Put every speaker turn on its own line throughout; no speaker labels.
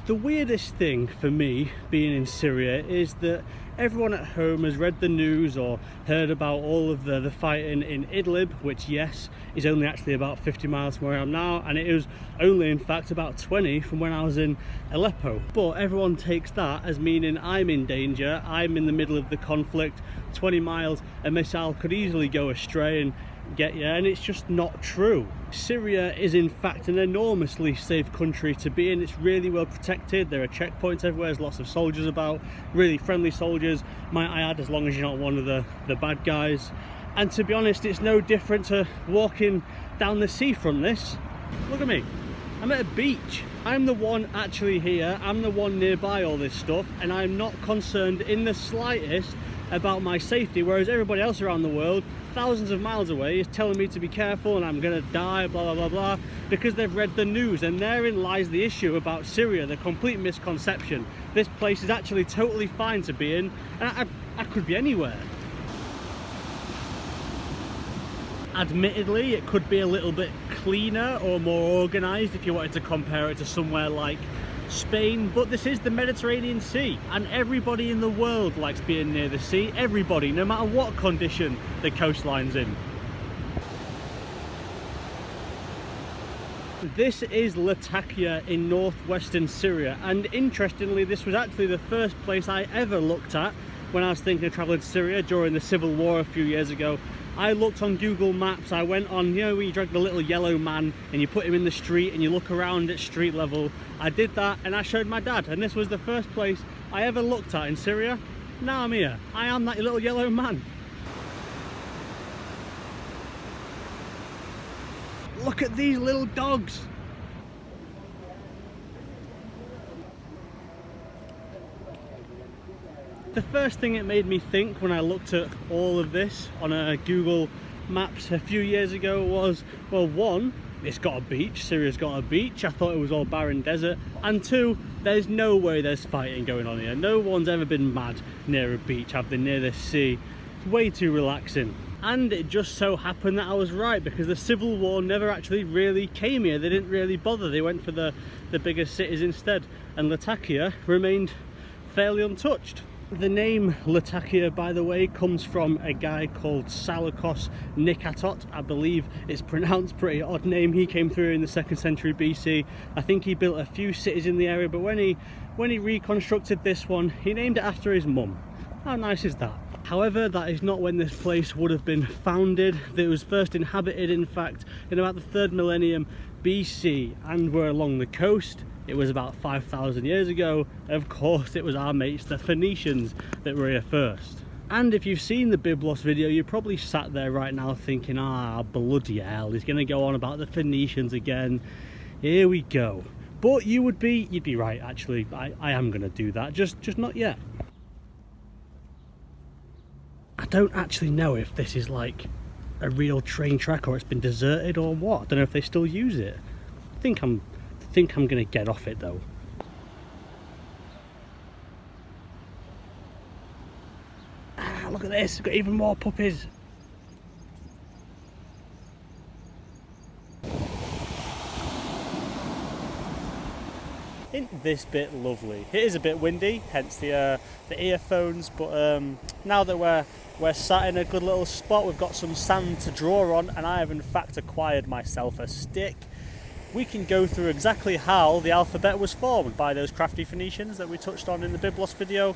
The weirdest thing for me being in Syria is that everyone at home has read the news or heard about all of the fighting in Idlib, which yes, is only actually about 50 miles from where I am now, and it is only in fact about 20 from when I was in Aleppo. But everyone takes that as meaning I'm in danger, I'm in the middle of the conflict, 20 miles, a missile could easily go astray and get you, and it's just not true. Syria is in fact an enormously safe country to be in. It's really well protected. There are checkpoints everywhere, there's lots of soldiers about, really friendly soldiers, might I add, as long as you're not one of the bad guys. And to be honest, it's no different to walking down the sea from this. Look at me, I'm at a beach. I'm the one actually here, I'm the one nearby all this stuff, and I'm not concerned in the slightest about my safety, whereas everybody else around the world thousands of miles away is telling me to be careful and I'm gonna die, blah blah blah blah, because they've read the news. And therein lies the issue about Syria, the complete misconception. This place is actually totally fine to be in, and I could be anywhere. Admittedly, it could be a little bit cleaner or more organised if you wanted to compare it to somewhere like Spain, but this is the Mediterranean Sea, and everybody in the world likes being near the sea. Everybody, no matter what condition the coastline's in. This is Latakia in northwestern Syria, and interestingly this was actually the first place I ever looked at when I was thinking of travelling to Syria during the civil war a few years ago. I looked on Google Maps, I went on, you know, where you drag the little yellow man and you put him in the street and you look around at street level. I did that and I showed my dad, and this was the first place I ever looked at in Syria. Now I'm here, I am that little yellow man. Look at these little dogs. The first thing it made me think when I looked at all of this on a Google Maps a few years ago was, well, one, it's got a beach, Syria's got a beach, I thought it was all barren desert, and two, there's no way there's fighting going on here. No one's ever been mad near a beach, have they, near the sea. It's way too relaxing. And it just so happened that I was right, because the civil war never actually really came here. They didn't really bother, they went for the bigger cities instead, and Latakia remained fairly untouched. The name Latakia, by the way, comes from a guy called Salakos Nikatot. I believe it's pronounced pretty odd name. He came through in the 2nd century BC. I think he built a few cities in the area, but when he reconstructed this one, he named it after his mum. How nice is that? However, that is not when this place would have been founded. It was first inhabited, in fact, in about the 3rd millennium BC, and we're along the coast. It was about 5,000 years ago. Of course, it was our mates, the Phoenicians, that were here first. And if you've seen the Byblos video, you're probably sat there right now thinking, ah, bloody hell, he's gonna go on about the Phoenicians again. Here we go. But you'd be right, actually. I am gonna do that, just not yet. I don't actually know if this is like a real train track or it's been deserted or what. I don't know if they still use it. I think I'm gonna get off it though. Ah, look at this, got even more puppies. Isn't this bit lovely? It is a bit windy, hence the earphones, but now that we're sat in a good little spot, we've got some sand to draw on, and I have in fact acquired myself a stick. We can go through exactly how the alphabet was formed by those crafty Phoenicians that we touched on in the Byblos video.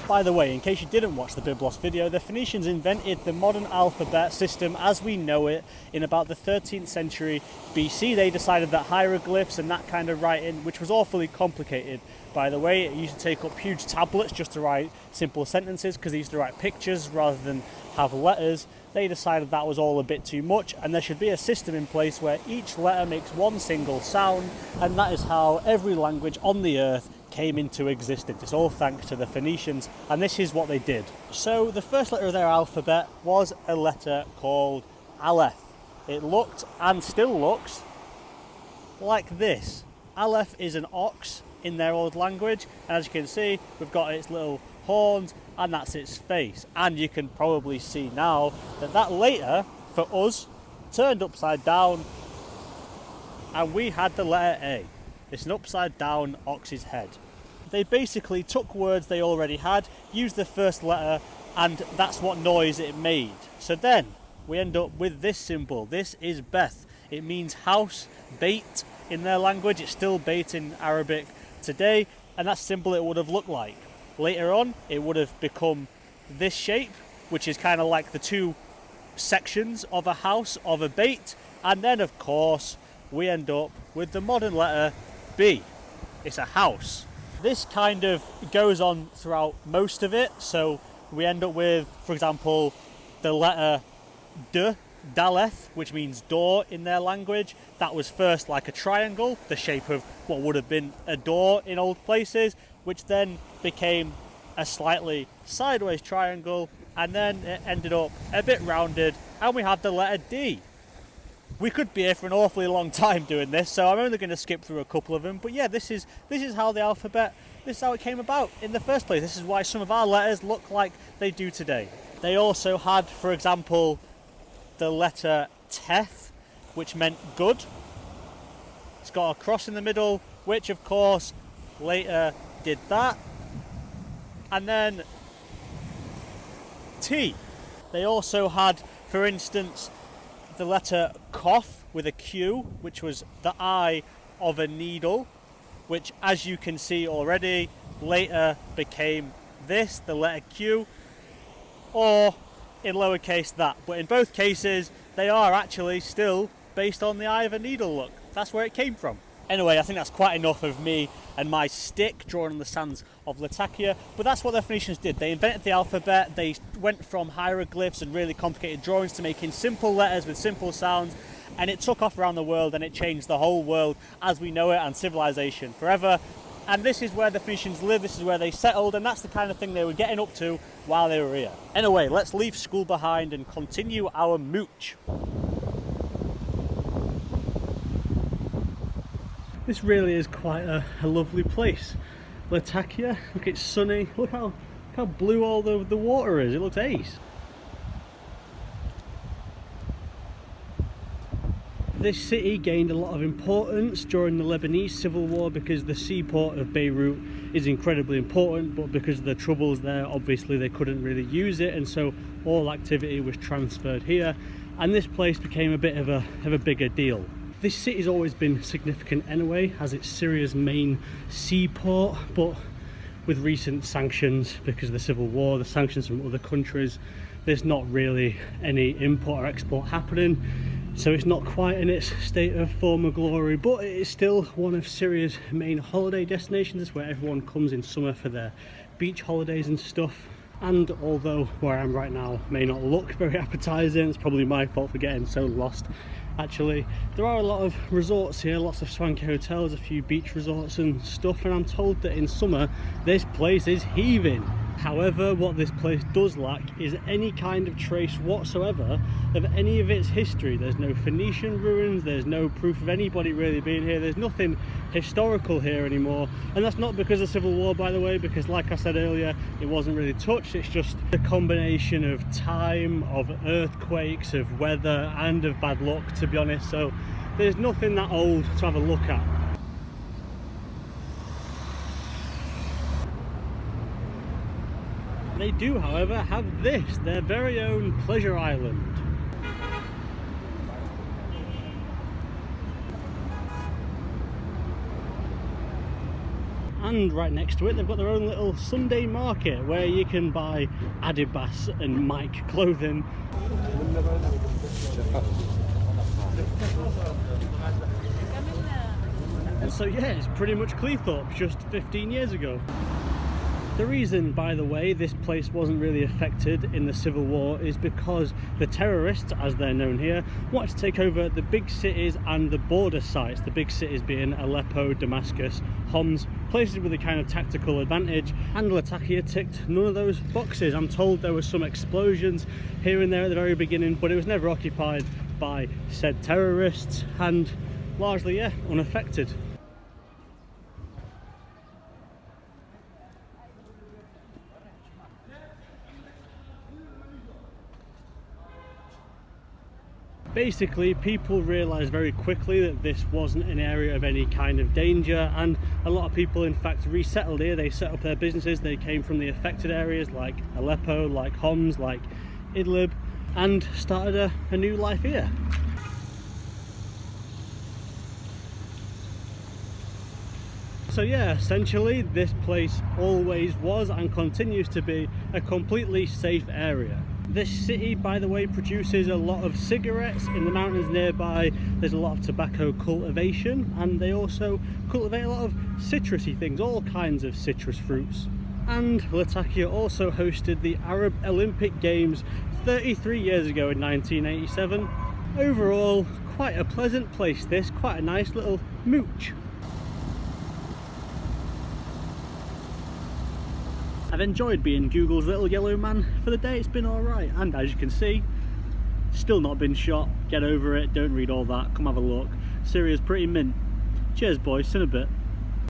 By the way, in case you didn't watch the Byblos video, the Phoenicians invented the modern alphabet system as we know it in about the 13th century BC. They decided that hieroglyphs and that kind of writing, which was awfully complicated, by the way, it used to take up huge tablets just to write simple sentences, because they used to write pictures rather than have letters. They decided that was all a bit too much, and there should be a system in place where each letter makes one single sound, and that is how every language on the earth came into existence. It's all thanks to the Phoenicians, and this is what they did. So the first letter of their alphabet was a letter called Aleph. It looked, and still looks, like this. Aleph is an ox in their old language, and as you can see, we've got its little horns, and that's its face. And you can probably see now that later, for us, turned upside down, and we had the letter A. It's an upside down ox's head. They basically took words they already had, used the first letter, and that's what noise it made. So then we end up with this symbol. This is Beth. It means house, bait in their language. It's still bait in Arabic today, and that's symbol it would have looked like. Later on, it would have become this shape, which is kind of like the two sections of a house, of a bait, and then of course we end up with the modern letter B. It's a house. This kind of goes on throughout most of it, so we end up with, for example, the letter D, Daleth, which means door in their language. That was first like a triangle, the shape of what would have been a door in old places, which then became a slightly sideways triangle, and then it ended up a bit rounded, and we have the letter D. We could be here for an awfully long time doing this, so I'm only going to skip through a couple of them. But yeah, this is how the alphabet, this is how it came about in the first place. This is why some of our letters look like they do today. They also had, for example, the letter Teth, which meant good. It's got a cross in the middle, which of course later did that. And then T. They also had, for instance, the letter Kof with a Q, which was the eye of a needle, which, as you can see already, later became this, the letter Q, or in lowercase that. But in both cases, they are actually still based on the eye of a needle look. That's where it came from. Anyway, I think that's quite enough of me and my stick drawn on the sands of Latakia, but that's what the Phoenicians did. They invented the alphabet. They went from hieroglyphs and really complicated drawings to making simple letters with simple sounds, and it took off around the world, and it changed the whole world as we know it and civilization forever. And this is where the Phoenicians lived, this is where they settled, and that's the kind of thing they were getting up to while they were here. Anyway, let's leave school behind and continue our mooch. This really is quite a lovely place. Latakia, look, it's sunny. Look how blue all the water is. It looks ace. This city gained a lot of importance during the Lebanese civil war because the seaport of Beirut is incredibly important, but because of the troubles there, obviously they couldn't really use it, and so all activity was transferred here, and this place became a bit of a bigger deal. This city's always been significant anyway, as it's Syria's main seaport, but with recent sanctions because of the civil war, the sanctions from other countries, there's not really any import or export happening, so it's not quite in its state of former glory, but it is still one of Syria's main holiday destinations. It's where everyone comes in summer for their beach holidays and stuff. And although where I am right now may not look very appetizing, it's probably my fault for getting so lost. Actually, there are a lot of resorts here, lots of swanky hotels, a few beach resorts and stuff, and I'm told that in summer this place is heaving. However, what this place does lack is any kind of trace whatsoever of any of its history. There's no Phoenician ruins, there's no proof of anybody really being here, there's nothing historical here anymore. And that's not because of the Civil War, by the way, because like I said earlier, it wasn't really touched. It's just a combination of time, of earthquakes, of weather, and of bad luck, to be honest. So there's nothing that old to have a look at. They do, however, have this, their very own pleasure island. And right next to it, they've got their own little Sunday market where you can buy Adidas and Mike clothing. And so yeah, it's pretty much Cleethorpes just 15 years ago. The reason, by the way, this place wasn't really affected in the Civil War is because the terrorists, as they're known here, wanted to take over the big cities and the border sites. The big cities being Aleppo, Damascus, Homs, places with a kind of tactical advantage, and Latakia ticked none of those boxes. I'm told there were some explosions here and there at the very beginning, but it was never occupied by said terrorists, and largely, yeah, unaffected. Basically, people realised very quickly that this wasn't an area of any kind of danger, and a lot of people in fact resettled here. They set up their businesses, they came from the affected areas like Aleppo, like Homs, like Idlib, and started a new life here. So yeah, essentially this place always was and continues to be a completely safe area. This city, by the way, produces a lot of cigarettes. In the mountains nearby there's a lot of tobacco cultivation, and they also cultivate a lot of citrusy things, all kinds of citrus fruits. And Latakia also hosted the Arab Olympic Games 33 years ago in 1987. Overall, quite a pleasant place this, quite a nice little mooch. I've enjoyed being Google's little yellow man for the day. It's been alright, and as you can see, still not been shot. Get over it, don't read all that, come have a look. Syria's pretty mint. Cheers boys, see you in a bit.